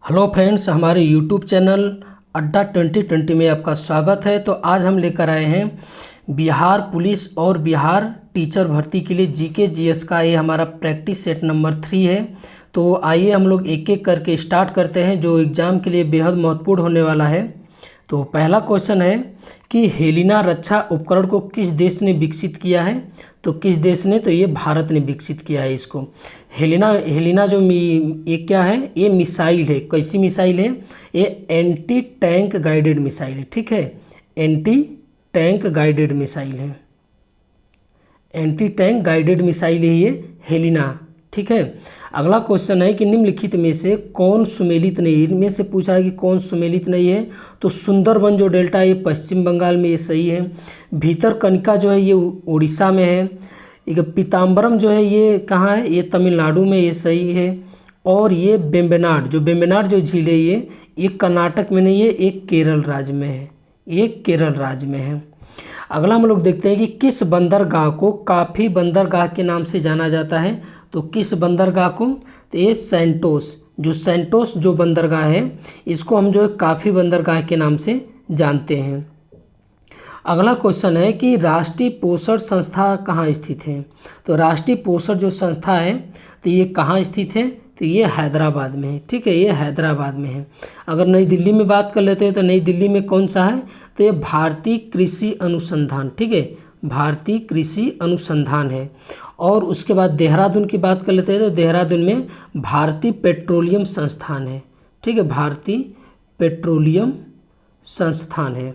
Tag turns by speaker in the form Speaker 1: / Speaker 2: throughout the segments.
Speaker 1: Hello friends, हमारे YouTube channel अड्डा 2020 में आपका स्वागत है। तो आज हम लेकर आए हैं बिहार पुलिस और बिहार टीचर भर्ती के लिए जीके जीएस का ये हमारा प्रैक्टिस सेट नंबर 3 है। तो आइए हम लोग एक एक करके स्टार्ट करते हैं जो एग्ज़ाम के लिए बेहद महत्वपूर्ण होने वाला है। तो पहला क्वेश्चन है कि हेलिना रक्षा उपकरण को किस देश ने विकसित किया है। तो किस देश ने, तो ये भारत ने विकसित किया है इसको। हेलिना जो ये क्या है, ये मिसाइल है। कैसी मिसाइल है? ये एंटी टैंक गाइडेड मिसाइल है। ठीक है, एंटी टैंक गाइडेड मिसाइल है। एंटी टैंक गाइडेड मिसाइल है ये हेलिना। ठीक है, अगला क्वेश्चन है कि निम्नलिखित में से कौन सुमेलित नहीं है। इनमें से पूछा है कि कौन सुमेलित नहीं है। तो सुंदरबन जो डेल्टा है ये पश्चिम बंगाल में, ये सही है। भीतरकनिका जो है ये उड़ीसा में है। एक पीताम्बरम जो है ये कहाँ है, ये तमिलनाडु में, ये सही है। और ये बेम्बेनाड जो झील है ये कर्नाटक में नहीं है, एक केरल राज्य में है। ये केरल राज्य में है। अगला हम लोग देखते हैं कि किस बंदरगाह को काफ़ी बंदरगाह के नाम से जाना जाता है। तो किस बंदरगाह को, तो ये सेंटोस जो बंदरगाह है इसको हम जो है काफ़ी बंदरगाह के नाम से जानते हैं। अगला क्वेश्चन है कि राष्ट्रीय पोषण संस्था कहाँ स्थित है। तो राष्ट्रीय पोषण जो संस्था है तो ये कहाँ स्थित है, तो ये हैदराबाद में है। ठीक है, ये हैदराबाद में है। अगर नई दिल्ली में बात कर लेते हैं तो नई दिल्ली में कौन सा है, तो ये भारतीय कृषि अनुसंधान। ठीक है, भारतीय कृषि अनुसंधान है। और उसके बाद देहरादून की बात कर लेते हैं तो देहरादून में भारतीय पेट्रोलियम संस्थान है। ठीक है, भारतीय पेट्रोलियम संस्थान है।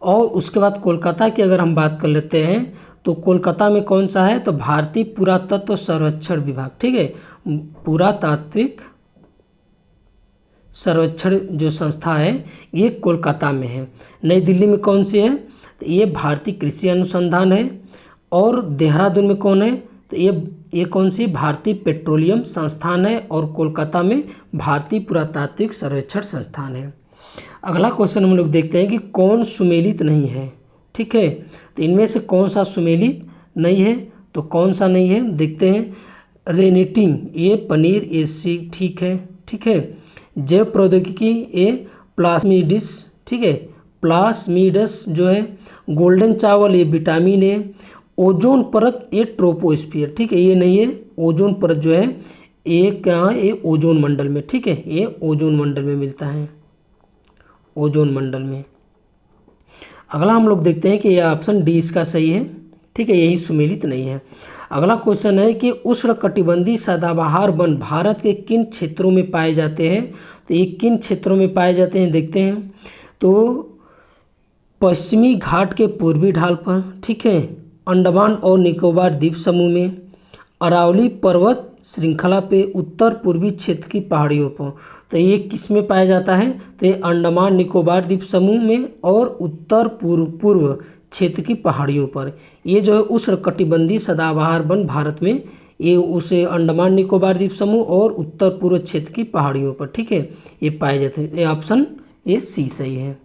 Speaker 1: और उसके बाद कोलकाता की अगर हम बात कर लेते हैं तो कोलकाता में कौन सा है, तो भारतीय पुरातत्व सर्वेक्षण विभाग। ठीक है, पुरातात्विक सर्वेक्षण जो संस्था है ये कोलकाता में है। नई दिल्ली में कौन सी है, तो ये भारतीय कृषि अनुसंधान है। और देहरादून में कौन है, तो ये कौन सी, भारतीय पेट्रोलियम संस्थान है। और कोलकाता में भारतीय पुरातात्विक सर्वेक्षण संस्थान है। अगला क्वेश्चन हम लोग देखते हैं कि कौन सुमेलित नहीं है। ठीक है, तो इनमें से कौन सा सुमेलित नहीं है, तो कौन सा नहीं है देखते हैं। रेनिटिंग, ये पनीर, ये सी ठीक है। ठीक है, जैव प्रौद्योगिकी, ये प्लास्मीडिस। ठीक है, प्लास्मीडस जो है। गोल्डन चावल, ये विटामिन है। ओजोन परत, ये ट्रोपोस्फियर। ठीक है, ये नहीं है। ओजोन परत जो है ये क्या है, ये ओजोन मंडल में। ठीक है, ये ओजोन मंडल में मिलता है, ओजोन मंडल में। अगला हम लोग देखते हैं कि यह ऑप्शन डी इसका सही है। ठीक है, यही सुमेलित नहीं है। अगला क्वेश्चन है कि उष्णकटिबंधीय सदाबहार वन भारत के किन क्षेत्रों में पाए जाते हैं। तो ये किन क्षेत्रों में पाए जाते हैं देखते हैं। तो पश्चिमी घाट के पूर्वी ढाल पर, ठीक है, अंडमान और निकोबार द्वीप समूह में, अरावली पर्वत श्रृंखला पे, उत्तर पूर्वी क्षेत्र की पहाड़ियों पर। तो ये किस में पाया जाता है, तो ये अंडमान निकोबार द्वीप समूह में और उत्तर पूर्व क्षेत्र की पहाड़ियों पर। ये जो है उष्णकटिबंधीय सदाबहार वन भारत में, ये उसे अंडमान निकोबार द्वीप समूह और उत्तर पूर्व क्षेत्र की पहाड़ियों पर, ठीक है, ये पाए जाते हैं। ये ऑप्शन ये सी सही है।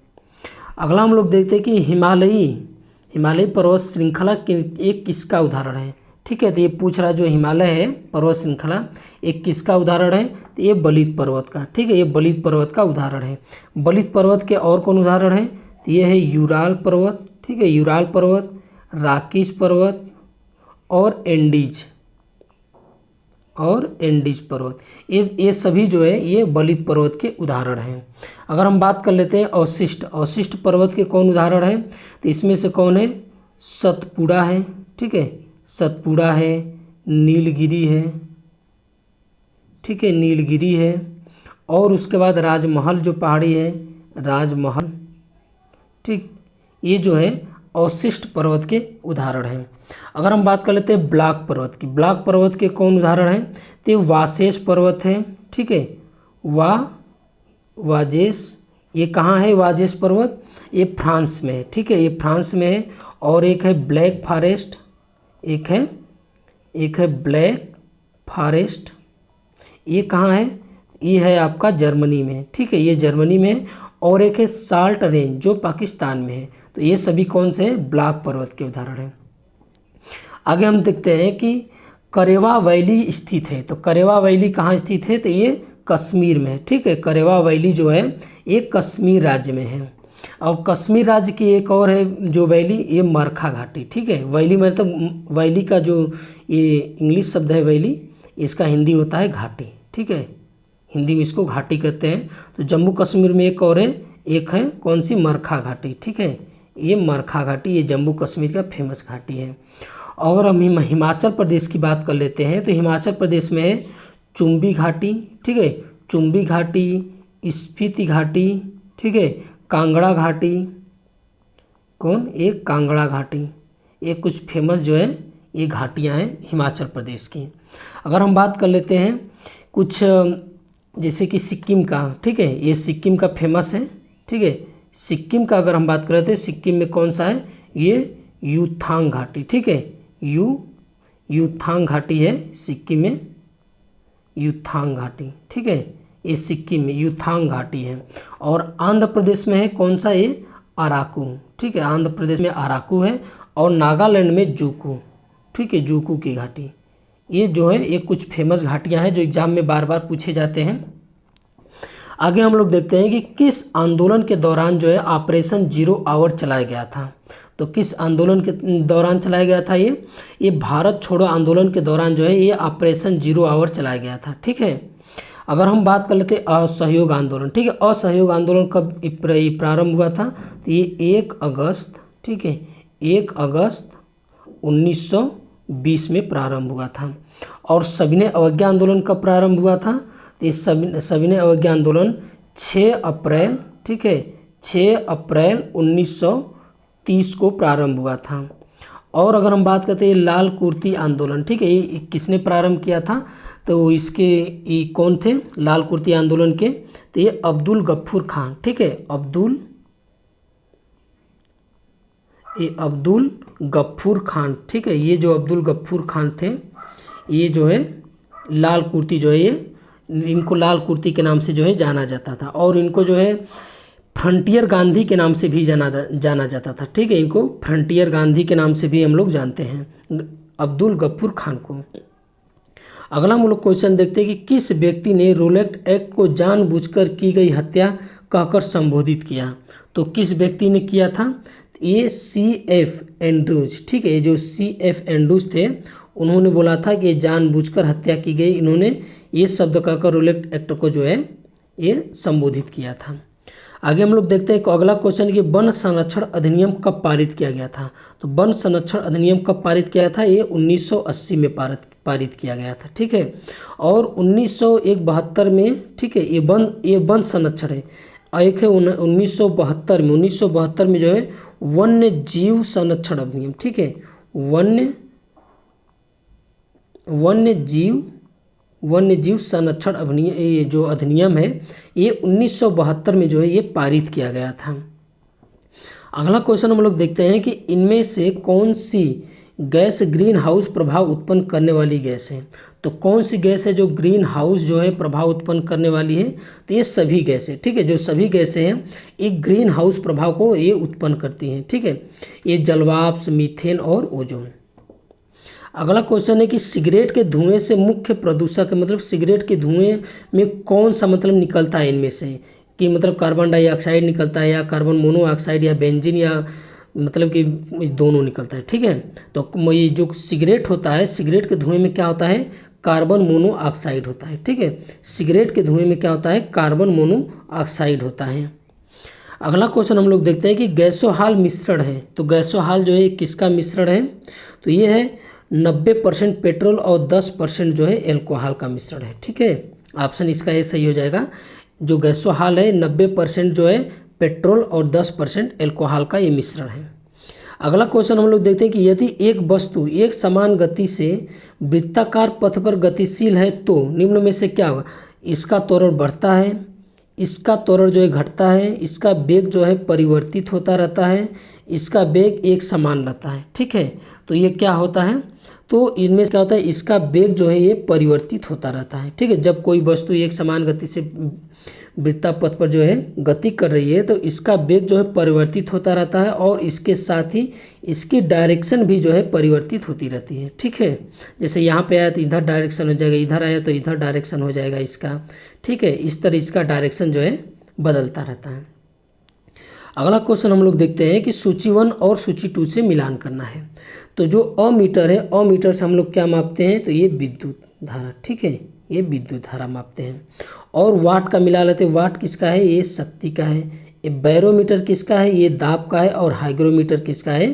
Speaker 1: अगला हम लोग देखते हैं कि हिमालयी पर्वत श्रृंखला एक किसका उदाहरण है। ठीक है, तो ये पूछ रहा है जो हिमालय है पर्वत श्रृंखला एक किसका उदाहरण है, तो ये बलित पर्वत का। ठीक है, ये बलित पर्वत का उदाहरण है। बलित पर्वत के और कौन उदाहरण है, तो ये है यूराल पर्वत। ठीक है, यूराल पर्वत, राकीस पर्वत और एंडीज पर्वत। ये सभी जो है ये बलित पर्वत के उदाहरण हैं। अगर हम बात कर लेते हैं अवशिष्ट पर्वत के कौन उदाहरण हैं, तो इसमें से कौन है, सतपुड़ा है। ठीक है, सतपुड़ा है, नीलगिरी है। ठीक है, नीलगिरी है। और उसके बाद राजमहल जो पहाड़ी है, राजमहल। ठीक, ये जो है अवशिष्ट पर्वत के उदाहरण हैं। अगर हम बात कर लेते हैं ब्लॉक पर्वत की, ब्लॉक पर्वत के कौन उदाहरण हैं, तो ये वाजेस पर्वत है। ठीक है, वाजेस, ये कहाँ है वाजेस पर्वत, ये फ्रांस में है। ठीक है, ये फ्रांस में है। और एक है ब्लैक फॉरेस्ट, एक है ब्लैक फॉरेस्ट, ये कहाँ है, ये है आपका जर्मनी में। ठीक है, ये जर्मनी में है। और एक है साल्ट रेंज जो पाकिस्तान में है। तो ये सभी कौन से हैं, ब्लॉक पर्वत के उदाहरण हैं। आगे हम देखते हैं कि करेवा वैली स्थित है। तो करेवा वैली कहाँ स्थित है, तो ये कश्मीर में है, ठीक है। करेवा वैली जो है ये कश्मीर राज्य में है। और कश्मीर राज्य की एक और है जो वैली, ये मरखा घाटी, ठीक है। वैली मतलब वैली का जो ये इंग्लिश शब्द है वैली, इसका हिंदी होता है घाटी, ठीक है। हिंदी में इसको घाटी कहते हैं। तो जम्मू कश्मीर में एक और है, एक है कौन सी, मरखा घाटी, ठीक है। ये मरखा घाटी ये जम्मू कश्मीर का फेमस घाटी है। अगर हम हिमाचल प्रदेश की बात कर लेते हैं तो हिमाचल प्रदेश में है चुम्बी घाटी, ठीक है। चुम्बी घाटी, स्पीति घाटी, ठीक है। कांगड़ा घाटी, कौन, एक कांगड़ा घाटी, ये कुछ फेमस जो है ये घाटियाँ हैं हिमाचल प्रदेश की। अगर हम बात कर लेते हैं कुछ जैसे कि सिक्किम का, ठीक है, ये सिक्किम का फेमस है, ठीक है। सिक्किम का अगर हम बात करें तो सिक्किम में कौन सा है, ये यूथांग घाटी, ठीक है। यूथांग घाटी है सिक्किम में, यूथांग घाटी, ठीक है। ये सिक्किम में यूथांग घाटी है। और आंध्र प्रदेश में है कौन सा, ये अराकू, ठीक है। आंध्र प्रदेश में अराकू है। और नागालैंड में जूकू, ठीक है, जूकू की घाटी। ये जो है ये कुछ फेमस घाटियां हैं जो एग्जाम में बार बार पूछे जाते हैं। आगे हम लोग देखते हैं कि किस आंदोलन के दौरान जो है ऑपरेशन जीरो आवर चलाया गया था। तो किस आंदोलन के दौरान चलाया गया था, ये भारत छोड़ो आंदोलन के दौरान जो है ये ऑपरेशन जीरो आवर चलाया गया था, ठीक है। अगर हम बात कर लेते असहयोग आंदोलन, ठीक है। असहयोग आंदोलन कब प्रारंभ हुआ था, तो ये 1 अगस्त, ठीक है, 1 अगस्त 1920 में प्रारंभ हुआ था। और सविनय अवज्ञा आंदोलन कब प्रारंभ हुआ था, तो ये सविनय अवज्ञा आंदोलन 6 अप्रैल, ठीक है, 6 अप्रैल 1930 को प्रारंभ हुआ था। और अगर हम बात करते हैं लाल कुर्ती आंदोलन, ठीक है, ये किसने प्रारंभ किया था, तो इसके ये कौन थे लाल कुर्ती आंदोलन के, तो ये अब्दुल गफ्फूर खान, ठीक है। अब्दुल गफ्फूर खान, ठीक है। ये जो अब्दुल गफ्फूर खान थे, ये जो है लाल कुर्ती जो है ये इनको लाल कुर्ती के नाम से जो है जाना जाता था। और इनको जो है फ्रंटियर गांधी के नाम से भी जाना जाता था, ठीक है। इनको फ्रंटियर गांधी के नाम से भी हम लोग जानते हैं अब्दुल गफ्फूर खान को। अगला हम लोग क्वेश्चन देखते हैं कि किस व्यक्ति ने रोलेट एक्ट को जानबूझकर की गई हत्या कहकर संबोधित किया। तो किस व्यक्ति ने किया था, ये C.F. एंड्रूज, ठीक है। ये जो C.F. एंड्रूज थे उन्होंने बोला था कि जानबूझकर हत्या की गई, इन्होंने ये शब्द कहकर रोलेट एक्ट को जो है ये संबोधित किया था। आगे हम लोग देखते हैं कि अगला क्वेश्चन कि वन संरक्षण अधिनियम कब पारित किया गया था। तो वन संरक्षण अधिनियम कब पारित किया था, ये 1980 में पारित किया गया था, ठीक है। और 1972 में, ठीक है, ये वन संरक्षण है। एक है 1972 में जो है वन्य जीव संरक्षण अधिनियम, ठीक है। वन्य जीव संरक्षण अधिनियम, ये जो अधिनियम है ये 1972 में जो है ये पारित किया गया था। अगला क्वेश्चन हम लोग देखते हैं कि इनमें से कौन सी गैस ग्रीन हाउस प्रभाव उत्पन्न करने वाली गैस है। तो कौन सी गैस है जो ग्रीन हाउस जो है प्रभाव उत्पन्न करने वाली है, तो ये सभी गैसें, ठीक है। जो सभी गैसें हैं ये ग्रीन हाउस प्रभाव को ये उत्पन्न करती हैं, ठीक है। ये जलवाष्प, मीथेन और ओजोन। अगला क्वेश्चन है कि सिगरेट के धुएं से मुख्य प्रदूषक है, मतलब सिगरेट के धुएं में कौन सा मतलब निकलता है इनमें से, कि मतलब कार्बन डाइऑक्साइड निकलता है या कार्बन मोनोऑक्साइड या बेंजीन या मतलब कि दोनों निकलता है, ठीक है। तो ये जो सिगरेट होता है, सिगरेट के धुएं में क्या होता है, कार्बन मोनोऑक्साइड होता है, ठीक है। सिगरेट के धुएं में क्या होता है, कार्बन मोनोऑक्साइड होता है। अगला क्वेश्चन हम लोग देखते हैं कि गैसोहाल मिश्रण है। तो गैसोहाल जो है किसका मिश्रण है, तो ये है 90% पेट्रोल और 10% जो है एल्कोहल का मिश्रण है, ठीक है। ऑप्शन इसका ये सही हो जाएगा। जो गैसोहाल है 90% जो है पेट्रोल और 10% एल्कोहल का ये मिश्रण है। अगला क्वेश्चन हम लोग देखते हैं कि यदि एक वस्तु एक समान गति से वृत्ताकार पथ पर गतिशील है तो निम्न में से क्या होगा, इसका त्वरण बढ़ता है, इसका त्वरण जो है घटता है, इसका वेग जो है परिवर्तित होता रहता है, इसका वेग एक समान रहता है, ठीक है। तो ये क्या होता है, तो इनमें क्या होता है, इसका वेग जो है ये परिवर्तित होता रहता है। ठीक है, जब कोई वस्तु एक समान गति से वृत्तापथ पर जो है गति कर रही है तो इसका वेग जो है परिवर्तित होता रहता है और इसके साथ ही इसकी डायरेक्शन भी जो है परिवर्तित होती रहती है। ठीक है, जैसे यहाँ पे आया तो इधर डायरेक्शन हो जाएगा, इधर आया तो इधर डायरेक्शन हो जाएगा इसका। ठीक है, इस तरह इसका डायरेक्शन जो है बदलता रहता है। अगला क्वेश्चन हम लोग देखते हैं कि सूची 1 और सूची 2 से मिलान करना है। तो जो अमीटर है, अमीटर से हम लोग क्या मापते हैं, तो ये विद्युत धारा। ठीक है, ये विद्युत धारा मापते हैं। और वाट का मिला लेते हैं, वाट किसका है, ये शक्ति का है। ये बैरोमीटर किसका है, ये दाब का है। और हाइग्रोमीटर किसका है,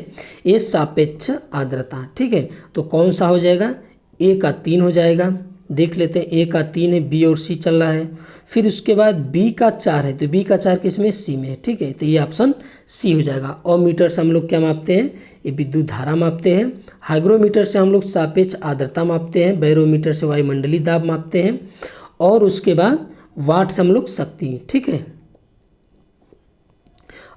Speaker 1: ये सापेक्ष आर्द्रता। ठीक है, तो कौन सा हो जाएगा, ए का 3 हो जाएगा। देख लेते हैं, ए का 3 है, बी और सी चल रहा है। फिर उसके बाद बी का 4 है, तो बी का 4 किस में, सी में है। ठीक है, तो ये ऑप्शन सी हो जाएगा। अमीटर से हम लोग क्या मापते हैं, ये विद्युत धारा मापते हैं। हाइग्रोमीटर से हम लोग सापेक्ष आर्द्रता मापते हैं। बैरोमीटर से वायुमंडलीय दाब मापते हैं। और उसके बाद वाट से हम लोग शक्ति। ठीक है,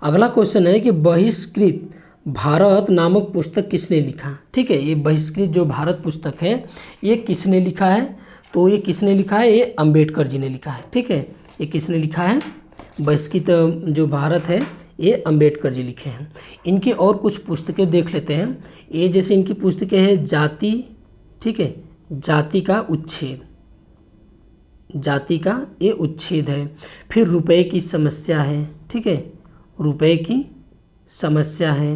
Speaker 1: अगला क्वेश्चन है कि बहिष्कृत भारत नामक पुस्तक किसने लिखा। ठीक है, ये बहिष्कृत जो भारत पुस्तक है ये किसने लिखा है, तो ये किसने लिखा है, ये अंबेडकर जी ने लिखा है। ठीक है, ये किसने लिखा है, बहिष्कृत जो भारत है ये अंबेडकर जी लिखे हैं। इनकी और कुछ पुस्तकें देख लेते हैं। ये जैसे इनकी पुस्तकें हैं जाति, ठीक है, जाति का उच्छेद, जाति का ये उच्छेद है। फिर रुपए की समस्या है। ठीक है, रुपए की समस्या है,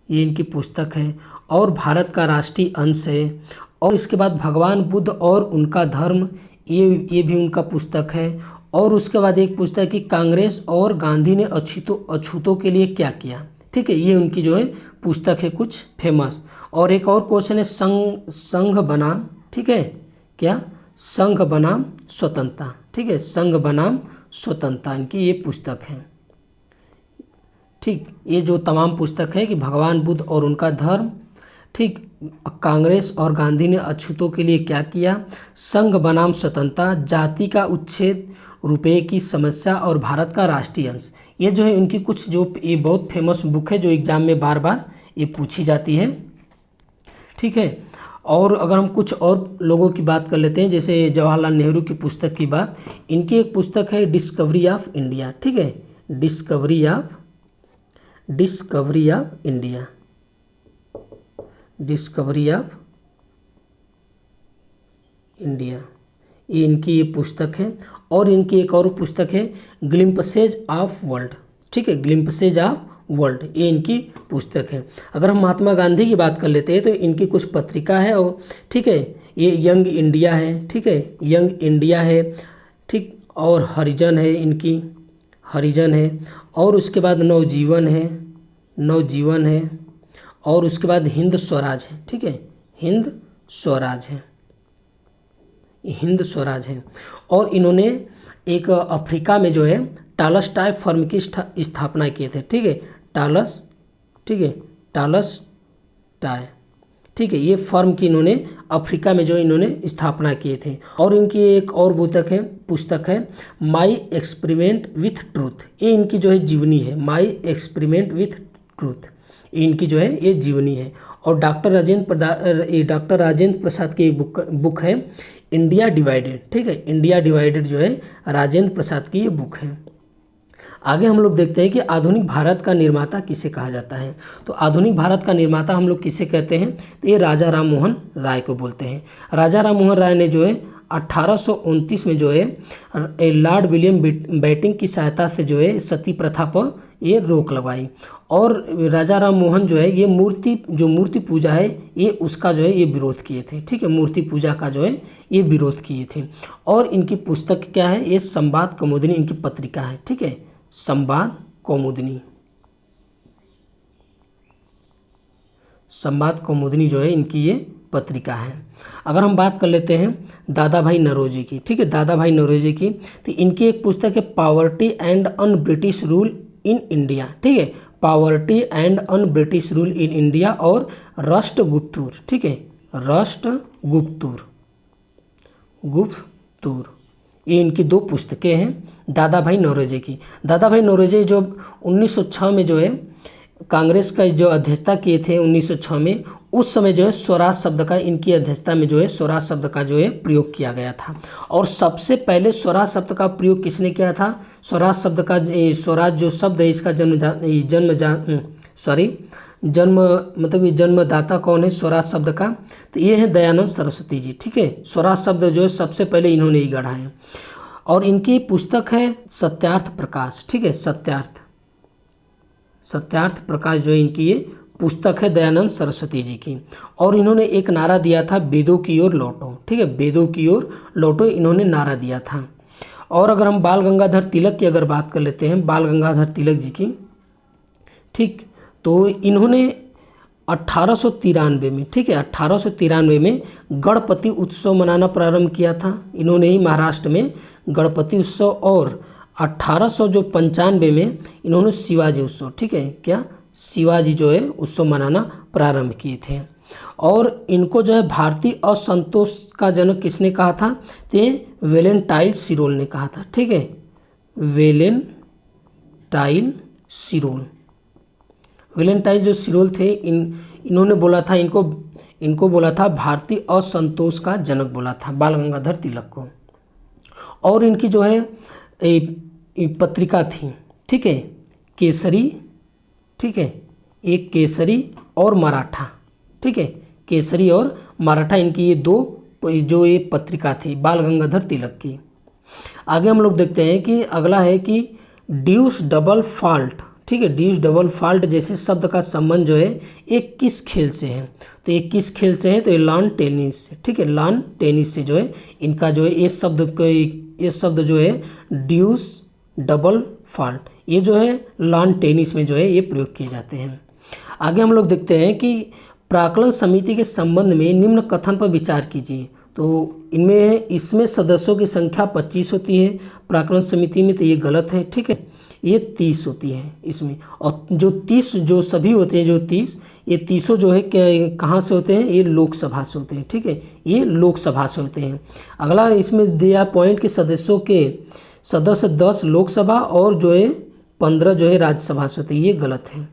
Speaker 1: ये इनकी पुस्तक है। और भारत का राष्ट्रीय अंश है। और इसके बाद भगवान बुद्ध और उनका धर्म, ये भी उनका पुस्तक है। और उसके बाद एक पुस्तक की कांग्रेस और गांधी ने अछूतों के लिए क्या किया। ठीक है, ये उनकी जो है पुस्तक है कुछ फेमस। और एक और क्वेश्चन है संघ बनाम, ठीक है, क्या, संघ बनाम स्वतंत्रता। ठीक है, संघ बनाम स्वतंत्रता इनकी ये पुस्तक है। ठीक, ये जो तमाम पुस्तक है कि भगवान बुद्ध और उनका धर्म, ठीक, कांग्रेस और गांधी ने अछूतों के लिए क्या किया, संघ बनाम स्वतंत्रता, जाति का उच्छेद, रुपए की समस्या और भारत का राष्ट्रीय अंश, ये जो है उनकी कुछ जो ये बहुत फेमस बुक है जो एग्जाम में बार बार ये पूछी जाती है। ठीक है, और अगर हम कुछ और लोगों की बात कर लेते हैं, जैसे जवाहरलाल नेहरू की पुस्तक की बात, इनकी एक पुस्तक है डिस्कवरी ऑफ इंडिया। ठीक है, discovery of India, discovery of India, ये इनकी ये पुस्तक है। और इनकी एक और पुस्तक है ग्लिम्पसेज ऑफ वर्ल्ड। ठीक है, ग्लिम्पसेज ऑफ वर्ल्ड, ये इनकी पुस्तक है। अगर हम महात्मा गांधी की बात कर लेते हैं तो इनकी कुछ पत्रिका है। और ठीक है, ये यंग इंडिया है। ठीक है, यंग इंडिया है। ठीक, और हरिजन है, इनकी हरिजन है। और उसके बाद नवजीवन है, नवजीवन है। और उसके बाद हिंद स्वराज है। ठीक है, हिंद स्वराज है, हिंद स्वराज है। और इन्होंने एक अफ्रीका में जो है टालस्टॉय फर्म की स्थापना किए थे। ठीक है, टालस, ठीक है, टालस्टॉय, ठीक है, ये फर्म की इन्होंने अफ्रीका में जो इन्होंने स्थापना किए थे। और इनकी एक और पुस्तक है माई एक्सपेरिमेंट विथ ट्रूथ, ये इनकी जो है जीवनी है। माई एक्सपेरिमेंट विथ ट्रूथ, ये इनकी जो है ये जीवनी है। और डॉक्टर राजेंद्र प्रसाद की एक बुक है इंडिया डिवाइडेड। ठीक है, इंडिया डिवाइडेड जो है राजेंद्र प्रसाद की ये बुक है। आगे हम लोग देखते हैं कि आधुनिक भारत का निर्माता किसे कहा जाता है। तो आधुनिक भारत का निर्माता हम लोग किसे कहते हैं, तो ये राजा राम मोहन राय को बोलते हैं। राजा राम मोहन राय ने जो है 1829 में जो है लॉर्ड विलियम बेंटिंक की सहायता से जो है सती प्रथा पर ये रोक लगवाई। और राजा राम मोहन जो है ये मूर्ति पूजा है ये उसका जो है ये विरोध किए थे। ठीक है, मूर्ति पूजा का जो है ये विरोध किए थे। और इनकी पुस्तक क्या है, ये संवाद कौमुदनी इनकी पत्रिका है। ठीक है, संवाद कौमुदनी, संवाद कौमुदनी जो है इनकी ये पत्रिका है। अगर हम बात कर लेते हैं दादा भाई नौरोजी की, ठीक है, दादा भाई नौरोजी की, तो इनकी एक पुस्तक है poverty and un British rule in India. ठीक है, poverty and un British rule in India और राष्ट्रगुप्तूर। ठीक है, राष्ट्रगुप्तूर, ये इनकी दो पुस्तकें हैं दादा भाई नौरोजी की। दादा भाई नौरोजी जो 1906 में जो है कांग्रेस का जो अध्यक्षता किए थे 1906 में, उस समय जो है स्वराज शब्द का, इनकी अध्यक्षता में जो है स्वराज शब्द का जो है प्रयोग किया गया था। और सबसे पहले स्वराज शब्द का प्रयोग किसने किया था? स्वराज शब्द का, स्वराज जो शब्द है इसका जन्म मतलब ये जन्मदाता कौन है स्वराज शब्द का? तो ये है दयानंद सरस्वती जी। ठीक है, स्वराज शब्द जो है सबसे पहले इन्होंने ही गढ़ा है। और इनकी पुस्तक है सत्यार्थ प्रकाश। ठीक है, सत्यार्थ प्रकाश जो इनकी ये पुस्तक है दयानंद सरस्वती जी की। और इन्होंने एक नारा दिया था, वेदों की ओर लौटो। ठीक है, वेदों की ओर लौटो इन्होंने नारा दिया था। और अगर हम बाल गंगाधर तिलक की अगर बात कर लेते हैं, बाल गंगाधर तिलक जी की, ठीक, तो इन्होंने 1893 में, ठीक है, 1893 में गणपति उत्सव मनाना प्रारंभ किया था। इन्होंने ही महाराष्ट्र में गणपति उत्सव, और 1895 में इन्होंने शिवाजी उत्सव, ठीक है, क्या शिवाजी जो है उत्सव मनाना प्रारंभ किए थे। और इनको जो है भारतीय असंतोष का जनक किसने कहा था? तो वेलेंटाइन सिरोल ने कहा था। ठीक है, वेलेंटाइन जो सिरोल थे, इन्होंने बोला था, इनको बोला था भारतीय असंतोष का जनक बोला था बाल गंगाधर तिलक को। और इनकी जो है पत्रिका थी, ठीक है, केसरी, ठीक है, एक केसरी और मराठा। ठीक है, केसरी और मराठा, इनकी ये दो जो ये पत्रिका थी बाल गंगाधर तिलक की। आगे हम लोग देखते हैं कि अगला है कि ड्यूस डबल फॉल्ट। ठीक है, ड्यूस डबल फॉल्ट जैसे शब्द का संबंध जो है एक किस खेल से है? तो ये किस खेल से है? तो ये लॉन टेनिस से। ठीक है, लॉन टेनिस से जो है इनका जो है ये शब्द जो है ड्यूस डबल फॉल्ट, ये जो है लॉन टेनिस में जो है ये प्रयोग किए जाते हैं। आगे हम लोग देखते हैं कि प्राक्कलन समिति के संबंध में निम्न कथन पर विचार कीजिए। तो इसमें सदस्यों की संख्या 25 होती है प्राक्कलन समिति में, तो ये गलत है। ठीक है, ये 30 होती है इसमें। और जो 30 जो सभी होते हैं, जो 30, ये 30 जो है कहाँ से होते हैं? ये लोकसभा से होते हैं। ठीक है, ये लोकसभा से होते हैं। अगला इसमें दिया पॉइंट कि सदस्यों के सदस्य 10 लोकसभा और जो है 15 जो है राज्यसभा से होते हैं, ये गलत है।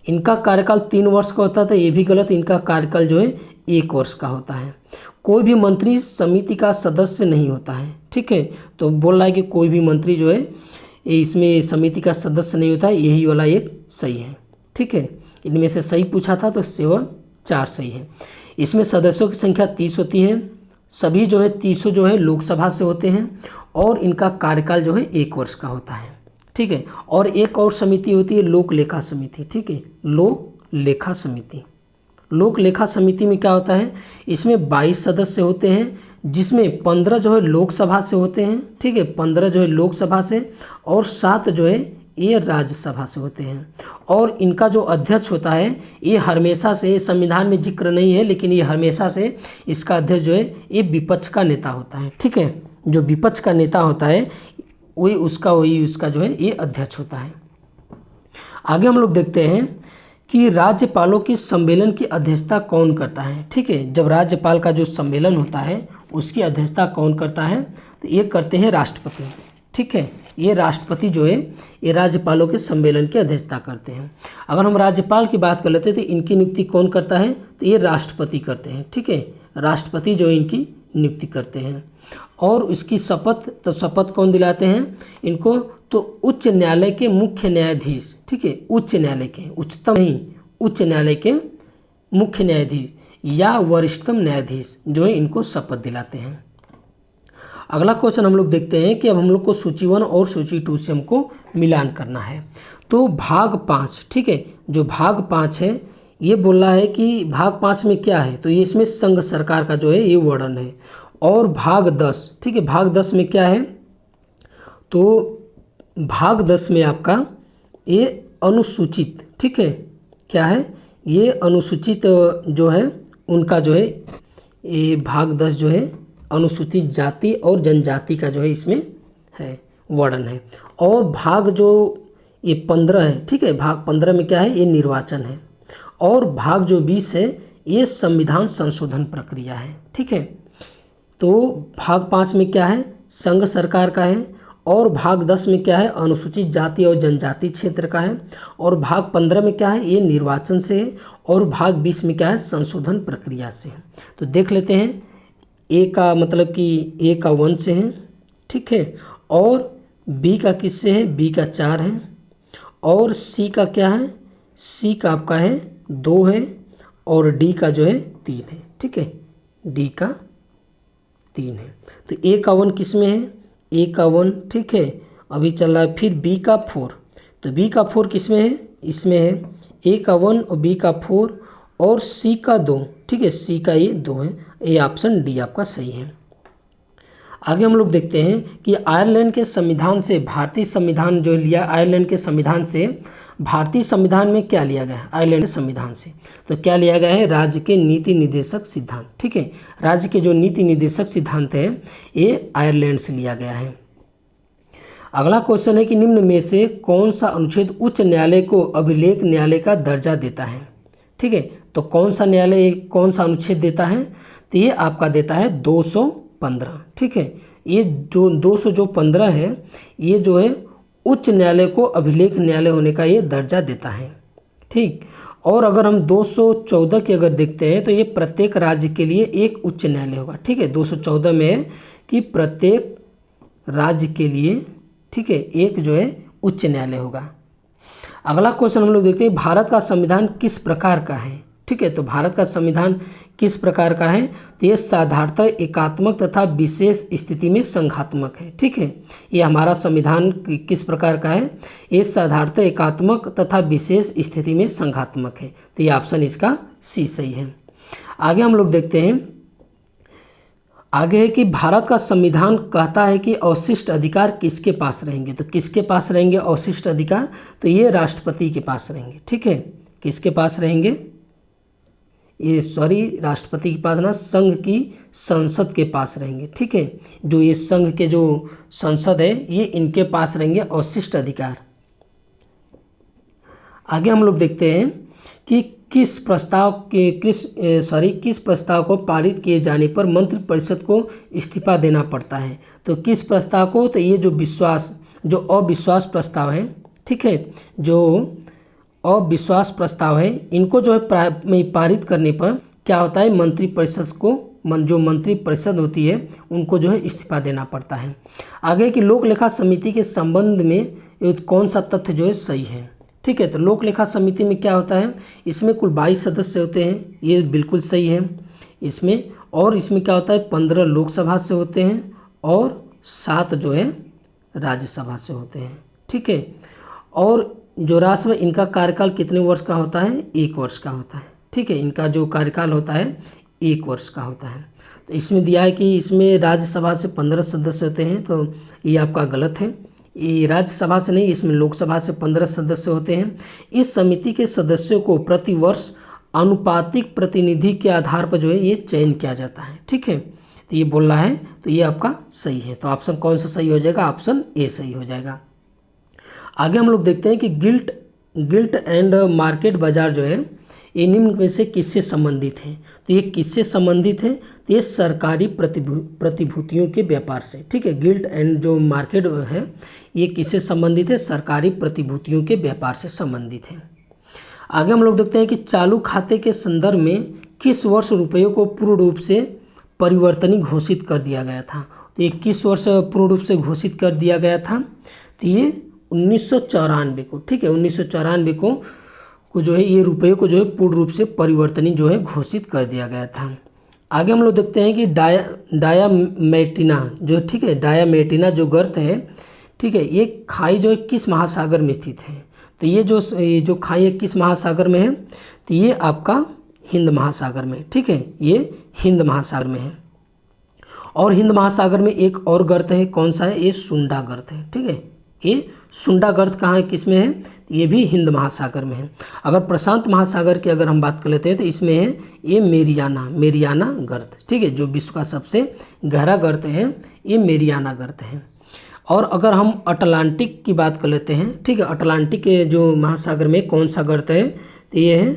Speaker 1: इनका कार्यकाल 3 वर्ष का होता था, ये भी गलत। इनका कार्यकाल जो है 1 वर्ष का होता है। कोई भी मंत्री समिति का सदस्य नहीं होता है। ठीक है, तो बोल रहा है कि कोई भी मंत्री जो है इसमें समिति का सदस्य नहीं होता है, यही वाला एक सही है। ठीक है, इनमें से सही पूछा था तो 4 सही है। इसमें सदस्यों की संख्या 30 होती है, सभी जो है 30 जो है लोकसभा से होते हैं, और इनका कार्यकाल जो है 1 वर्ष का होता है। ठीक है, और एक और समिति होती है लोक लेखा समिति। ठीक है, लोक लेखा समिति। लोक लेखा समिति में क्या होता है? इसमें 22 सदस्य होते हैं, जिसमें 15 जो है लोकसभा से होते हैं। ठीक है, 15 जो है लोकसभा से, और 7 जो है ये राज्यसभा से होते हैं। और इनका जो अध्यक्ष होता है, ये हमेशा से, संविधान में जिक्र नहीं है, लेकिन ये हमेशा से इसका अध्यक्ष जो है ये विपक्ष का नेता होता है। ठीक है, जो विपक्ष का नेता होता है वही उसका जो है ये अध्यक्ष होता है। आगे हम लोग देखते हैं कि राज्यपालों की सम्मेलन की अध्यक्षता कौन करता है। ठीक है, जब राज्यपाल का जो सम्मेलन होता है उसकी अध्यक्षता कौन करता है? तो ये करते हैं राष्ट्रपति। ठीक है, ये राष्ट्रपति जो है ये राज्यपालों के सम्मेलन की अध्यक्षता करते हैं। अगर हम राज्यपाल की बात कर लेते हैं तो इनकी नियुक्ति कौन करता है? तो ये राष्ट्रपति करते हैं। ठीक है, राष्ट्रपति जो इनकी नियुक्ति करते हैं। और इसकी शपथ, तो शपथ कौन दिलाते हैं इनको? तो उच्च न्यायालय के मुख्य न्यायाधीश। ठीक है, उच्च न्यायालय के, उच्चतम नहीं, उच्च न्यायालय के मुख्य न्यायाधीश या वरिष्ठतम न्यायाधीश जो है इनको शपथ दिलाते हैं। अगला क्वेश्चन हम लोग देखते हैं कि अब हम लोग को सूची 1 और सूची 2 से हमको मिलान करना है। तो भाग 5, ठीक है, जो भाग 5 है ये बोल रहा है कि भाग 5 में क्या है? तो ये इसमें संघ सरकार का जो है ये वर्णन है। और भाग 10, ठीक है, भाग 10 में क्या है? तो भाग 10 में आपका ये अनुसूचित, ठीक है, क्या है? ये अनुसूचित जो है उनका जो है ये भाग 10 जो है अनुसूचित जाति और जनजाति का जो है इसमें है वर्णन है। और भाग जो ये 15 है, ठीक है, भाग 15 में क्या है? ये निर्वाचन है। और भाग जो 20 है ये संविधान संशोधन प्रक्रिया है। ठीक है, तो भाग 5 में क्या है? संघ सरकार का है। और भाग 10 में क्या है, अनुसूचित जाति और जनजाति क्षेत्र का है। और भाग 15 में क्या है, ये निर्वाचन से है। और भाग 20 में क्या है, संशोधन प्रक्रिया से है। तो देख लेते हैं, ए का मतलब कि ए का 1 से है, ठीक है, और बी का किससे है, बी का 4 है, और सी का क्या है, सी का आपका है 2 है, और डी का जो है 3 है, ठीक है, डी का 3 है। तो ए का 1 किस में है, ए का 1, ठीक है, अभी चल रहा है। फिर बी का 4, तो बी का 4 किस में है, इसमें है, ए का 1 और बी का 4 और सी का 2, ठीक है, सी का ये 2 है। ये ऑप्शन डी आपका सही है। आगे हम लोग देखते हैं कि आयरलैंड के संविधान से भारतीय संविधान जो लिया, आयरलैंड के संविधान से भारतीय संविधान में क्या लिया गया है, आयरलैंड के संविधान से तो क्या लिया गया है, राज्य के नीति निर्देशक सिद्धांत, ठीक है, राज्य के जो नीति निर्देशक सिद्धांत है ये आयरलैंड से लिया गया है। अगला क्वेश्चन है कि निम्न में से कौन सा अनुच्छेद उच्च न्यायालय को अभिलेख न्यायालय का दर्जा देता है, ठीक है, तो कौन सा न्यायालय कौन सा अनुच्छेद देता है, तो ये आपका देता है 215, ठीक है, ये जो 215 है ये जो है उच्च न्यायालय को अभिलेख न्यायालय होने का ये दर्जा देता है, ठीक। और अगर हम 214 की अगर देखते हैं तो ये प्रत्येक राज्य के लिए एक उच्च न्यायालय होगा, ठीक है, 214 में है कि प्रत्येक राज्य के लिए, ठीक है, एक जो है उच्च न्यायालय होगा। अगला क्वेश्चन हम लोग देखते हैं भारत का संविधान किस प्रकार का है, ठीक है, तो भारत का संविधान किस प्रकार का है, तो ये साधारणतः एकात्मक तथा विशेष स्थिति में संघात्मक है, ठीक है, ये हमारा संविधान किस प्रकार का है, ये साधारणतः एकात्मक तथा विशेष स्थिति में संघात्मक है। तो ये ऑप्शन इसका सी सही है। आगे हम लोग देखते हैं, आगे है कि भारत का संविधान कहता है कि अवशिष्ट अधिकार किसके पास रहेंगे, तो किसके पास रहेंगे अवशिष्ट अधिकार, तो ये राष्ट्रपति के पास रहेंगे, ठीक है, किसके पास रहेंगे, ये राष्ट्रपति के पास ना, संघ की संसद के पास रहेंगे, ठीक है, जो ये संघ के जो संसद है ये इनके पास रहेंगे अवशिष्ट अधिकार। आगे हम लोग देखते हैं कि किस प्रस्ताव को पारित किए जाने पर मंत्रिपरिषद को इस्तीफा देना पड़ता है, तो किस प्रस्ताव को, तो ये जो अविश्वास प्रस्ताव है, ठीक है, जो अविश्वास प्रस्ताव है इनको जो है पारित करने पर क्या होता है, मंत्रिपरिषद को जो मंत्रिपरिषद होती है उनको जो है इस्तीफा देना पड़ता है। आगे की लोक लेखा समिति के संबंध में कौन सा तथ्य जो है सही है, ठीक है, तो लोक लेखा समिति में क्या होता है, इसमें कुल 22 सदस्य होते हैं, ये बिल्कुल सही है इसमें। और इसमें क्या होता है, 15 लोकसभा से होते हैं और 7 जो है राज्यसभा से होते हैं, ठीक है। और जो राष्ट्रपति इनका कार्यकाल कितने वर्ष का होता है, 1 वर्ष का होता है, ठीक है, इनका जो कार्यकाल होता है 1 वर्ष का होता है। तो इसमें दिया है कि इसमें राज्यसभा से 15 सदस्य होते हैं, तो ये आपका गलत है, ये राज्यसभा से नहीं, इसमें लोकसभा से 15 सदस्य होते हैं। इस समिति के सदस्यों को प्रतिवर्ष आनुपातिक प्रतिनिधि के आधार पर जो है ये चयन किया जाता है, ठीक है, तो ये बोल रहा है, तो ये आपका सही है। तो ऑप्शन कौन सा सही हो जाएगा, ऑप्शन ए सही हो जाएगा। आगे हम लोग देखते हैं कि गिल्ट एंड मार्केट बाजार जो है ये निम्न में से किससे संबंधित है, तो ये किससे संबंधित है, तो ये सरकारी प्रतिभूतियों के व्यापार से, ठीक है, गिल्ट एंड जो मार्केट है ये किससे संबंधित है, सरकारी प्रतिभूतियों के व्यापार से संबंधित है। आगे हम लोग देखते हैं कि चालू खाते के संदर्भ में किस वर्ष रुपयों को पूर्ण रूप से परिवर्तनीय घोषित कर दिया गया था, तो ये किस वर्ष पूर्ण रूप से घोषित कर दिया गया था, तो ये 1994 को, ठीक है, 1994 को जो है ये रुपये को जो है पूर्ण रूप से परिवर्तनीय जो है घोषित कर दिया गया था। आगे हम लोग देखते हैं कि डायामेटिना जो, ठीक है, डायामेटिना जो गर्त है, ठीक है, ये खाई जो है किस महासागर में स्थित है, तो ये जो खाई है किस महासागर में है, तो ये आपका हिंद महासागर में, ठीक है, ये हिंद महासागर में है। और हिंद महासागर में एक और गर्त है, कौन सा है, ये सुंडा गर्त है, ठीक है, ये सुंडा गर्त कहाँ है, किस में है, ये भी हिंद महासागर में है। अगर प्रशांत महासागर की अगर हम बात कर लेते हैं तो इसमें है ये मेरियाना गर्त, ठीक है, जो विश्व का सबसे गहरा गर्त है ये मेरियाना गर्त है। और अगर हम अटलांटिक की बात कर लेते हैं, ठीक है, अटलांटिक के जो महासागर में कौन सा गर्त है, तो ये है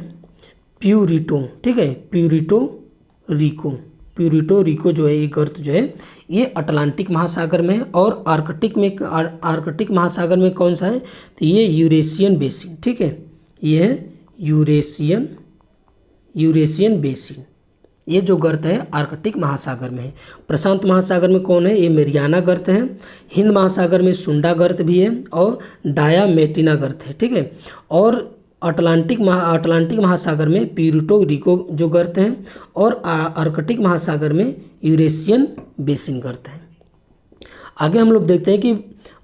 Speaker 1: प्यूरिटो, ठीक है, प्यूरिटो रिको, प्यूर्टो रिको जो है ये गर्त जो है ये अटलांटिक महासागर में है। और आर्कटिक महासागर में कौन सा है, तो ये यूरेशियन बेसिन, ठीक है, ये है यूरेशियन बेसिन, ये जो गर्त है आर्कटिक महासागर में है। प्रशांत महासागर में कौन है, ये मेरियाना गर्त है। हिंद महासागर में सुंडा गर्त भी है और डायामेटिना गर्त है, ठीक है। और अटलांटिक महासागर में प्यूर्टो रिको जो गर्त है और आर्कटिक महासागर में यूरेशियन बेसिन गर्त है। आगे हम लोग देखते हैं कि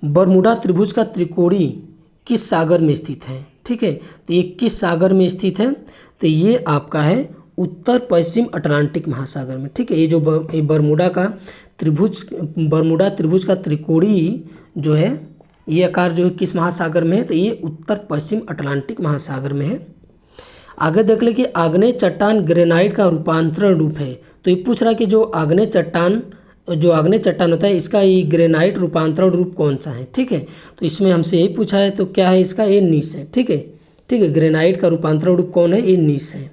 Speaker 1: बरमूडा त्रिभुज का त्रिकोणी किस सागर में स्थित है, ठीक है। तो ये किस सागर में स्थित है, तो ये आपका है उत्तर पश्चिम अटलांटिक महासागर में, ठीक है। ये जो बरमूडा त्रिभुज का त्रिकोणी जो है ये आकार जो है किस महासागर में है, तो ये उत्तर पश्चिम अटलांटिक महासागर में है। आगे देख ले कि आग्नेय चट्टान ग्रेनाइट का रूपांतरण रूप है। तो ये पूछ रहा है कि जो आग्नेय चट्टान होता है इसका ये ग्रेनाइट रूपांतरण रूप कौन सा है, ठीक है। तो इसमें हमसे यही पूछा है, तो क्या है इसका, ये नीस है, ठीक है। ग्रेनाइट का रूपांतरण रूप कौन है, ये नीस है।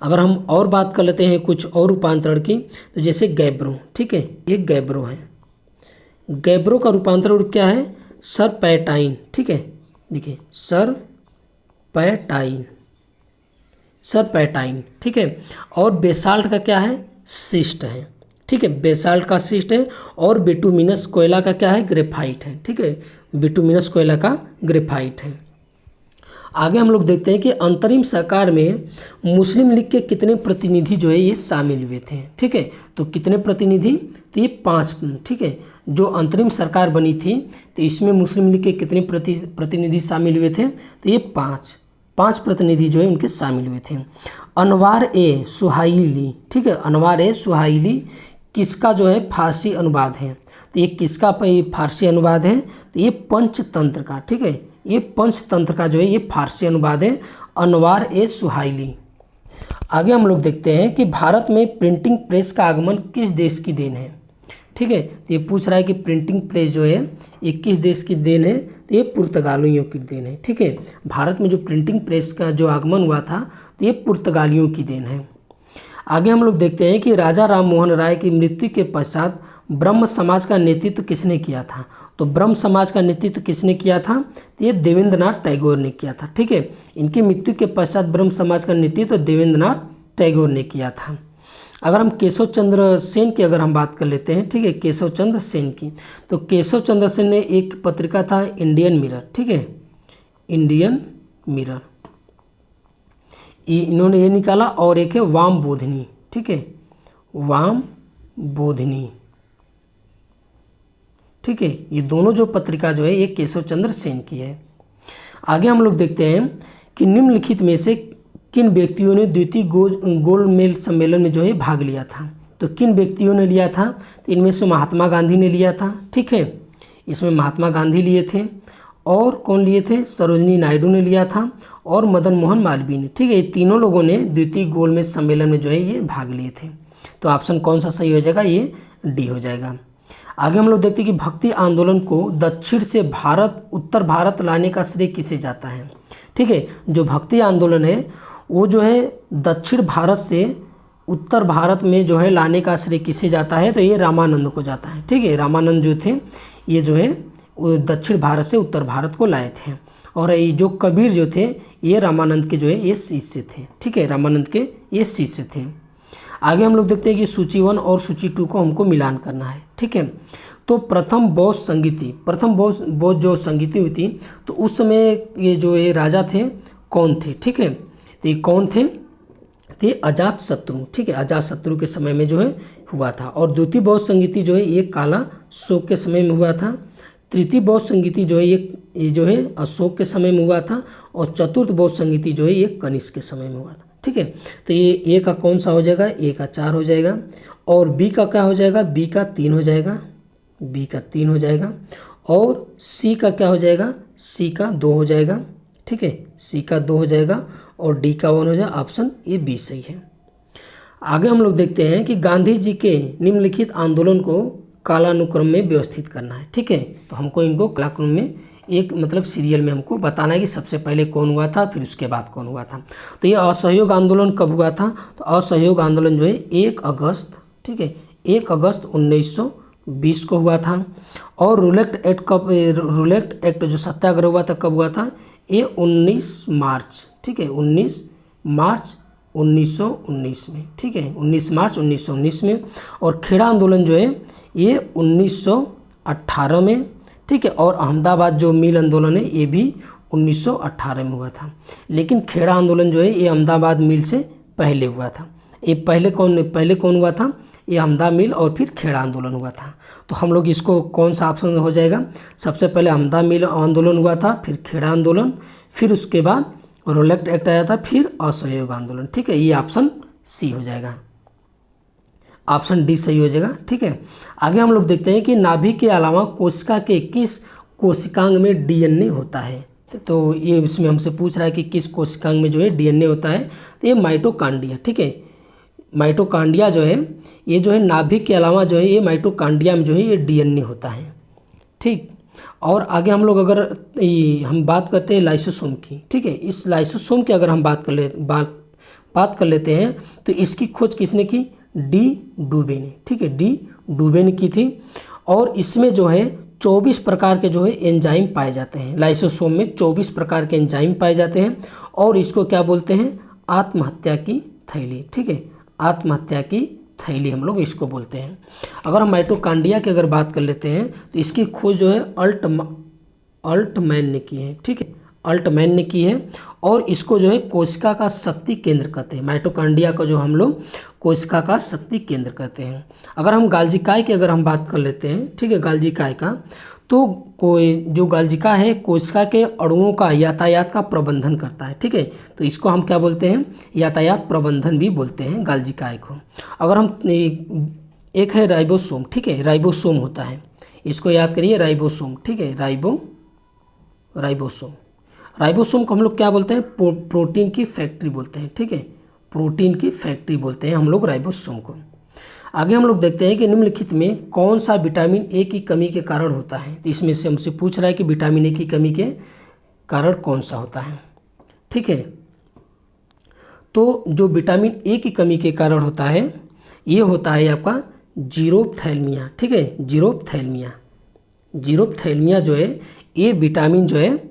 Speaker 1: अगर हम और बात कर लेते हैं कुछ और रूपांतरण की, तो जैसे गैब्रो, ठीक है, ये गैब्रो है। गैब्रो का रूपांतरण रूप क्या है, सरपैटाइन, ठीक है। देखिए सरपैटाइन, ठीक है। और बेसाल्ट का क्या है, सिस्ट है, ठीक है, बेसाल्ट का सिस्ट है। और बिटुमिनस कोयला का क्या है, ग्रेफाइट है, ठीक है, बिटुमिनस कोयला का ग्रेफाइट है। आगे हम लोग देखते हैं कि अंतरिम सरकार में मुस्लिम लीग के कितने प्रतिनिधि जो है ये शामिल हुए थे, ठीक है। तो कितने प्रतिनिधि, तो ये 5, ठीक है। जो अंतरिम सरकार बनी थी तो इसमें मुस्लिम लीग के कितने प्रतिनिधि शामिल हुए थे, तो ये 5 प्रतिनिधि जो है उनके शामिल हुए थे। अनवार ए सुहाइली, ठीक है, अनवार ए सुहाइली किसका जो है फारसी अनुवाद है, तो ये किसका फारसी अनुवाद है, तो ये पंचतंत्र का, ठीक है, ये पंचतंत्र का जो है ये फारसी अनुवाद है, अनवार ए सुहाइली। आगे हम लोग देखते हैं कि भारत में प्रिंटिंग प्रेस का आगमन किस देश की देन है, ठीक है। तो ये पूछ रहा है कि प्रिंटिंग प्रेस जो है ये किस देश की देन है, तो ये पुर्तगालियों की देन है, ठीक है। भारत में जो प्रिंटिंग प्रेस का जो आगमन हुआ था तो ये पुर्तगालियों की देन है। आगे हम लोग देखते हैं कि राजा राम मोहन राय की मृत्यु के पश्चात ब्रह्म समाज का नेतृत्व किसने किया था, तो ब्रह्म समाज का नेतृत्व किसने किया था, तो ये देवेंद्रनाथ टैगोर ने किया था, ठीक है। इनकी मृत्यु के पश्चात ब्रह्म समाज का नेतृत्व देवेंद्रनाथ टैगोर ने किया था। अगर हम केशव चंद्र सेन की अगर हम बात कर लेते हैं, ठीक है, केशव चंद्र सेन की, तो केशव चंद्र सेन ने एक पत्रिका था इंडियन मिरर, ठीक है, इंडियन मिरर, इन्होंने ये निकाला। और एक है वाम बोधिनी, ठीक है, वाम बोधिनी, ठीक है। ये दोनों जो पत्रिका जो है ये केशव चंद्र सेन की है। आगे हम लोग देखते हैं कि निम्नलिखित में से किन व्यक्तियों ने द्वितीय गोलमेज सम्मेलन में जो है भाग लिया था, तो किन व्यक्तियों ने लिया था, तो इनमें से महात्मा गांधी ने लिया था, ठीक है, इसमें महात्मा गांधी लिए थे। और कौन लिए थे, सरोजिनी नायडू ने लिया था और मदन मोहन मालवीय ने, ठीक है। ये तीनों लोगों ने द्वितीय गोलमेज सम्मेलन में जो है ये भाग लिए थे। तो ऑप्शन कौन सा सही हो जाएगा, ये डी हो जाएगा। आगे हम लोग देखते हैं कि भक्ति आंदोलन को दक्षिण से उत्तर भारत लाने का श्रेय किसे जाता है, ठीक है। जो भक्ति आंदोलन है वो जो है दक्षिण भारत से उत्तर भारत में जो है लाने का श्रेय किसे जाता है, तो ये रामानंद को जाता है, ठीक है। रामानंद जो थे ये जो है वो दक्षिण भारत से उत्तर भारत को लाए थे। और ये जो कबीर जो थे ये रामानंद के जो है ये शिष्य थे, ठीक है, रामानंद के ये शिष्य थे। आगे हम लोग देखते हैं कि सूची 1 और सूची 2 को हमको मिलान करना है, ठीक है। तो प्रथम बौद्ध जो संगीति हुई थी तो उस समय ये जो ये राजा थे कौन थे, ठीक है। तो ये कौन थे, तो ये अजातशत्रु, ठीक है, अजातशत्रु के समय में जो है हुआ था। और द्वितीय बौद्ध संगीति जो है ये काला शोक के समय में हुआ था। तृतीय बौद्ध संगीति जो है ये जो है अशोक के समय में हुआ था। और चतुर्थ बौद्ध संगीति जो है ये कनिष्क के समय में हुआ था, ठीक है। तो ये ए का कौन सा हो जाएगा, ए का 4 हो जाएगा। और बी का क्या हो जाएगा, बी का 3 हो जाएगा, बी का 3 हो जाएगा। और सी का क्या हो जाएगा, सी का 2 हो जाएगा, ठीक है, सी का 2 हो जाएगा। और डी का 1 हो जाएगा। ऑप्शन ये बी सही है। आगे हम लोग देखते हैं कि गांधी जी के निम्नलिखित आंदोलन को कालानुक्रम में व्यवस्थित करना है, ठीक है। तो हमको इनको कालानुक्रम में एक मतलब सीरियल में हमको बताना है कि सबसे पहले कौन हुआ था फिर उसके बाद कौन हुआ था। तो ये असहयोग आंदोलन कब हुआ था, तो असहयोग आंदोलन जो है 1 अगस्त ठीक है, 1 अगस्त 1920 को हुआ था। और रूलेट एक्ट जो सत्याग्रह हुआ था कब हुआ था, ये 19 मार्च, ठीक है, 19 मार्च 1919 में, ठीक है, 19 मार्च 1919 में। और खेड़ा आंदोलन जो है ये 1918 में, ठीक है। और अहमदाबाद जो मिल आंदोलन है ये भी 1918 में हुआ था। लेकिन खेड़ा आंदोलन जो है ये अहमदाबाद मिल से पहले हुआ था। ये पहले कौन हुआ था, ये अहमदा मिल और फिर खेड़ा आंदोलन हुआ था। तो हम लोग इसको कौन सा ऑप्शन हो जाएगा, सबसे पहले अहमदा मिल आंदोलन हुआ था, फिर खेड़ा आंदोलन, फिर उसके बाद रूलेट एक्ट आया था, फिर असहयोग आंदोलन, ठीक है। ये ऑप्शन सी हो जाएगा, ऑप्शन डी सही हो जाएगा, ठीक है। आगे हम लोग देखते हैं कि नाभि के अलावा कोशिका के किस कोशिकांग में डीएनए होता है। तो ये इसमें हमसे पूछ रहा है कि किस कोशिकांग में जो है डीएनए होता है, तो ये माइटोकांड्रिया, ठीक है। माइटोकांड्रिया जो है ये जो है नाभिक के अलावा जो है ये माइटोकांड्रिया में जो है ये डीएनए होता है, ठीक। और आगे हम लोग अगर हम बात करते हैं लाइसोसोम की, ठीक है, इस लाइसोसोम की अगर हम बात कर लेते हैं तो इसकी खोज किसने की, डी डुबे ने, ठीक है, डी डुबे ने की थी। और इसमें जो है 24 प्रकार के जो है एंजाइम पाए जाते हैं। लाइसोसोम में 24 प्रकार के एंजाइम पाए जाते हैं और इसको क्या बोलते हैं, आत्महत्या की थैली, ठीक है, आत्महत्या की थैली हम लोग इसको बोलते हैं। अगर हम माइटोकांड्रिया की अगर बात कर लेते हैं तो इसकी खोज जो है अल्टमैन ने की है, ठीक है, अल्टमैन ने की है। और इसको जो है कोशिका का शक्ति केंद्र कहते हैं। माइटोकांड्रिया को जो हम लोग कोशिका का शक्ति केंद्र कहते हैं। अगर हम गाल्जिकाय की अगर हम बात कर लेते हैं, ठीक है, गाल्जिकाय का, तो कोई जो गाल्जिका है कोशिका के अणुओं का यातायात का प्रबंधन करता है, ठीक है। तो इसको हम क्या बोलते हैं, यातायात प्रबंधन भी बोलते हैं गाल्जिकाय को। अगर हम एक है राइबोसोम, ठीक है, राइबोसोम होता है, इसको याद करिए, राइबोसोम, ठीक है, राइबोसोम को हम लोग क्या बोलते हैं, प्रोटीन की फैक्ट्री बोलते हैं, ठीक है, प्रोटीन की फैक्ट्री बोलते हैं हम लोग राइबोसोम को। आगे हम लोग देखते हैं कि निम्नलिखित में कौन सा विटामिन ए की कमी के कारण होता है। तो इसमें से हमसे पूछ रहा है कि विटामिन ए की कमी के कारण कौन सा होता है, ठीक है। तो जो विटामिन ए की कमी के कारण होता है ये होता है आपका जीरोप्थैल्मिया, ठीक है, जीरोप्थैल्मिया जो है ये विटामिन जो है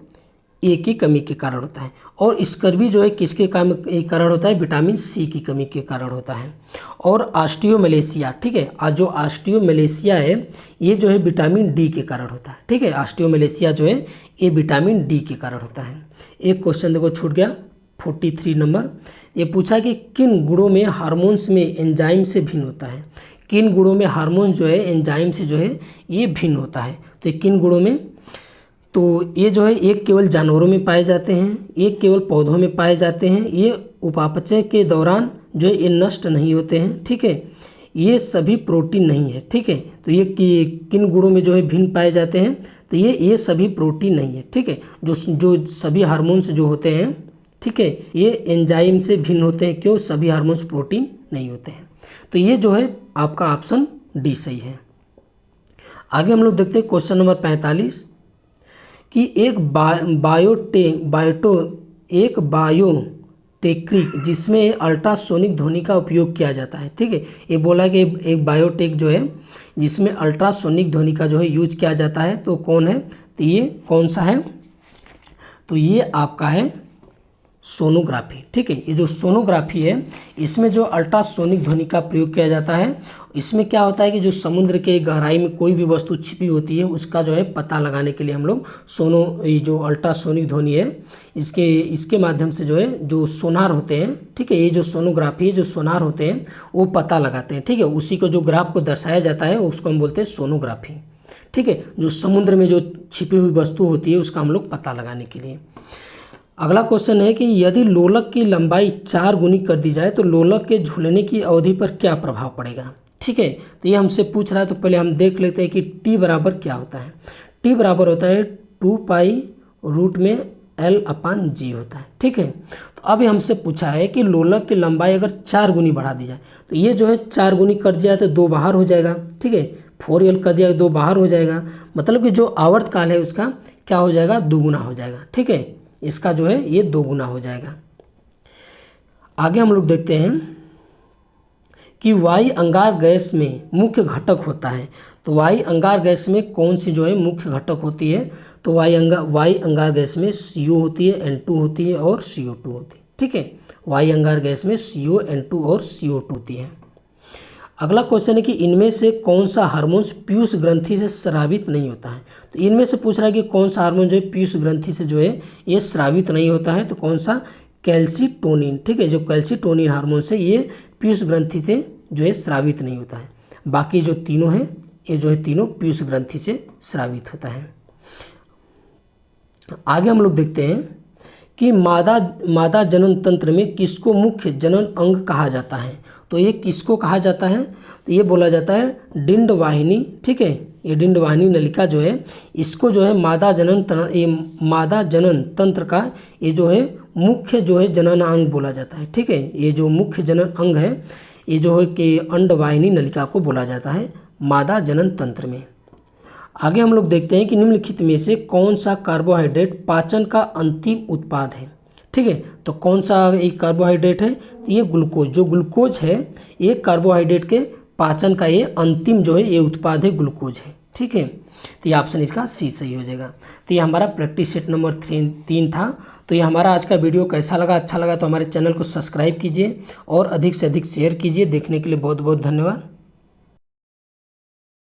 Speaker 1: ए की कमी के कारण होता है। और स्कर्वी जो है किसके कारण होता है, विटामिन सी की कमी के कारण होता है। और ऑस्टियोमलेशिया, ठीक है, जो ऑस्टियोमलेशिया है ये जो है विटामिन डी के कारण होता है, ठीक है, ऑस्टियोमलेशिया जो है ये विटामिन डी के कारण होता है। एक क्वेश्चन देखो छूट गया 43 नंबर, ये पूछा कि किन गुणों में हार्मोन्स में एंजाइम से भिन्न होता है। किन गुणों में हार्मोन जो है एंजाइम से जो है ये भिन्न होता है। तो किन गुणों में, तो ये जो है एक केवल जानवरों में पाए जाते हैं, एक केवल पौधों में पाए जाते हैं, ये उपापचय के दौरान जो है ये नष्ट नहीं होते हैं, ठीक है, ये सभी प्रोटीन नहीं है, ठीक है। तो ये किन गुणों में जो है भिन्न पाए जाते हैं, तो ये सभी प्रोटीन नहीं है, ठीक है। जो सभी हार्मोन्स जो होते हैं, ठीक है, ये एंजाइम से भिन्न होते हैं। क्यों, सभी हार्मोन्स प्रोटीन नहीं होते हैं। तो ये जो है आपका ऑप्शन डी सही है। आगे हम लोग देखते हैं क्वेश्चन नंबर 45 कि एक बायोटेक्निक जिसमें अल्ट्रासोनिक ध्वनि का उपयोग किया जाता है, ठीक है। ये बोला कि एक बायोटेक जो है जिसमें अल्ट्रासोनिक ध्वनि का जो है यूज किया जाता है, तो कौन है, तो ये कौन सा है, तो ये आपका है सोनोग्राफी, ठीक है। ये जो सोनोग्राफी है इसमें जो अल्ट्रासोनिक ध्वनि का प्रयोग किया जाता है, इसमें क्या होता है कि जो समुद्र के गहराई में कोई भी वस्तु छिपी होती है उसका जो है पता लगाने के लिए हम लोग ये जो अल्ट्रासोनिक ध्वनि है इसके माध्यम से जो है जो सोनार होते हैं, ठीक है, ये जो सोनोग्राफी जो सोनार होते हैं वो पता लगाते हैं, ठीक है। उसी को जो ग्राफ को दर्शाया जाता है उसको हम बोलते हैं सोनोग्राफी, ठीक है। जो समुद्र में जो छिपी हुई वस्तु होती है उसका हम लोग पता लगाने के लिए। अगला क्वेश्चन है कि यदि लोलक की लंबाई 4 गुनी कर दी जाए तो लोलक के झूलने की अवधि पर क्या प्रभाव पड़ेगा, ठीक है। तो ये हमसे पूछ रहा है, तो पहले हम देख लेते हैं कि टी बराबर क्या होता है। टी बराबर होता है 2 पाई रूट में L/G होता है, ठीक है। तो अब हमसे पूछा है कि लोलक की लंबाई अगर 4 गुनी बढ़ा दी जाए, तो ये जो है 4 गुनी कर दिया तो 2 बाहर हो जाएगा, ठीक है, 4L कर दिया 2 बाहर हो जाएगा, मतलब कि जो आवर्त काल है उसका क्या हो जाएगा, 2 गुना हो जाएगा, ठीक है, इसका जो है ये 2 गुना हो जाएगा। आगे हम लोग देखते हैं कि वायु अंगार गैस में मुख्य घटक होता है। तो वायु अंगार गैस में कौन सी जो है मुख्य घटक होती है? तो वायु अंगार गैस में CO होती है, N2 होती है और CO2 होती है। ठीक है, वायु अंगार गैस में CO, N2 और CO2 होती है। अगला क्वेश्चन है कि इनमें से कौन सा हार्मोन पीयूष ग्रंथि से स्रावित नहीं होता है? तो इनमें से पूछ रहा है कि कौन सा हार्मोन जो है पीयूष ग्रंथि से जो है ये स्रावित नहीं होता है। तो कौन सा? कैल्सीटोनिन। ठीक है, जो कैल्सीटोनिन हार्मोन से ये पीयूष ग्रंथि से जो है स्रावित नहीं होता है। बाकी जो तीनों हैं ये जो है तीनों पीयूष ग्रंथि से स्रावित होता है। आगे हम लोग देखते हैं कि मादा जनन तंत्र में किसको मुख्य जनन अंग कहा जाता है? तो ये किसको कहा जाता है? तो ये बोला जाता है डिंड वाहिनी। ठीक है, ये डिंड वाहिनी नलिका जो है इसको जो है मादा जनन तंत्र का ये जो है मुख्य जो है जनन अंग बोला जाता है। ठीक है, ये जो मुख्य जनन अंग है ये जो है कि अंडवाहिनी नलिका को बोला जाता है मादा जनन तंत्र में। आगे हम लोग देखते हैं कि निम्नलिखित में से कौन सा कार्बोहाइड्रेट पाचन का अंतिम उत्पाद है? ठीक है, तो कौन सा एक कार्बोहाइड्रेट है? तो ये ग्लूकोज, जो ग्लूकोज है ये कार्बोहाइड्रेट के पाचन का ये अंतिम जो है ये उत्पाद है, ग्लूकोज है। ठीक है, तो ये ऑप्शन इसका C सही हो जाएगा। तो ये हमारा प्रैक्टिस सेट नंबर 3 था। तो ये हमारा आज का वीडियो कैसा लगा? अच्छा लगा तो हमारे चैनल को सब्सक्राइब कीजिए और अधिक से अधिक शेयर कीजिए। देखने के लिए बहुत बहुत धन्यवाद।